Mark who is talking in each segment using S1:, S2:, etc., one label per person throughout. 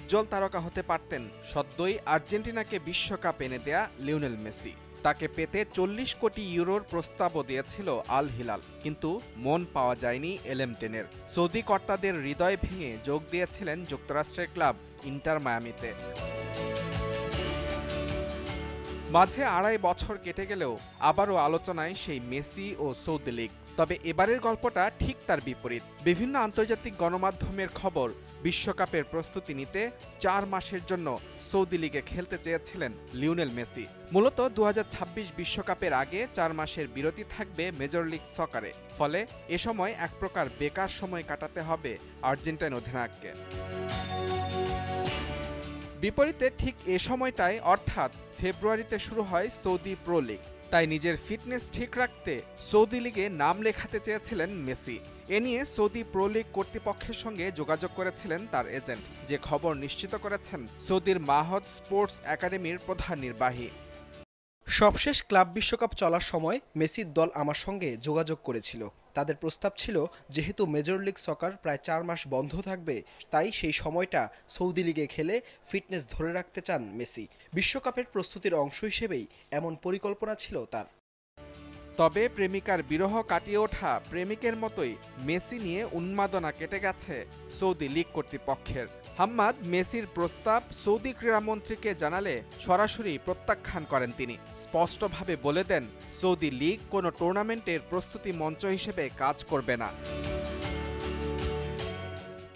S1: উজ্জ্বল তারকা হতে পারতেন সদ্যই আর্জেন্টিনাকে বিশ্বকাপ এনে দেয়া লিওনেল মেসি। তাকে পেতে ৪০ কোটি ইউরোর প্রস্তাবও দিয়েছিল আল হিলাল, কিন্তু মন পাওয়া যায়নি এলএম10-এর। সৌদি কর্তাদের হৃদয় ভেঙে যোগ দিয়েছিলেন যুক্তরাষ্ট্রের ক্লাব ইন্টার মায়ামিতে। মাঝে ২.৫ বছর কেটে গেলেও আবারও আলোচনায় সেই মেসি ও সৌদি লীগ। তবে এবারের গল্পটা ঠিক তার বিপরীত। বিভিন্ন আন্তর্জাতিক গণমাধ্যমের খবর, বিশ্বকাপের প্রস্তুতি নিতে ৪ মাসের জন্য সৌদি লীগে খেলতে চেয়েছিলেন লিওনেল মেসি। মূলত ২০২৬ বিশ্বকাপের আগে ৪ মাসের বিরতি থাকবে মেজর লিগ সকারে। ফলে এ সময় এক প্রকার বেকার সময় কাটাতে হবে আর্জেন্টাইন অধিনায়ককে। বিপরীতে ঠিক এ সময়টায় অর্থাৎ ফেব্রুয়ারিতে শুরু হয় সৌদি প্রো লিগ। তাই নিজের ফিটনেস ঠিক রাখতে সৌদি লিগে নাম লেখাতে চেয়েছিলেন মেসি। এ নিয়ে সৌদি প্রো লিগ কর্তৃপক্ষের সঙ্গে যোগাযোগ করেছিলেন তার এজেন্ট, যে খবর নিশ্চিত করেছেন সৌদির মাহদ স্পোর্টস একাডেমির প্রধান নির্বাহী।
S2: সবশেষ ক্লাব বিশ্বকাপ চলার সময় মেসির দল আমার সঙ্গে যোগাযোগ করেছিল। তাদের প্রস্তাব ছিল, যেহেতু মেজর লিগ সকার প্রায় ৪ মাস বন্ধ থাকবে, তাই সেই সময়টা সৌদি লিগে খেলে ফিটনেস ধরে রাখতে চান মেসি। বিশ্বকাপের প্রস্তুতির অংশ হিসেবেই এমন পরিকল্পনা ছিল তার।
S1: তবে প্রেমিকার বিরহ কাটিয়ে ওঠা প্রেমিকের মতোই মেসি নিয়ে উন্মাদনা কেটে গেছে সৌদি লীগ কর্তৃপক্ষের। হাম্মাদ মেসির প্রস্তাব সৌদি ক্রীড়ামন্ত্রীকে জানালে সরাসরি প্রত্যাখ্যান করেন তিনি। স্পষ্টভাবে বলে দেন, সৌদি লীগ কোনো টুর্নামেন্টের প্রস্তুতি মঞ্চ হিসেবে কাজ করবে না।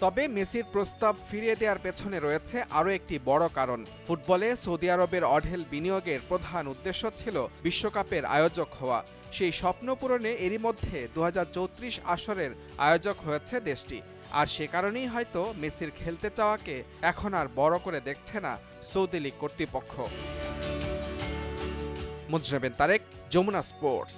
S1: তবে মেসির প্রস্তাব ফিরিয়ে দেওয়ার পেছনে রয়েছে আরও একটি বড় কারণ। ফুটবলে সৌদি আরবের অঢেল বিনিয়োগের প্রধান উদ্দেশ্য ছিল বিশ্বকাপের আয়োজক হওয়া। সেই স্বপ্ন পূরণে এরই মধ্যে ২০৩৪ আসরের আয়োজক হয়েছে দেশটি। আর সে কারণেই হয়তো মেসির খেলতে চাওয়াকে এখন আর বড় করে দেখছে না সৌদি লীগ কর্তৃপক্ষ। মুজরেবেন তারেক, যমুনা স্পোর্টস।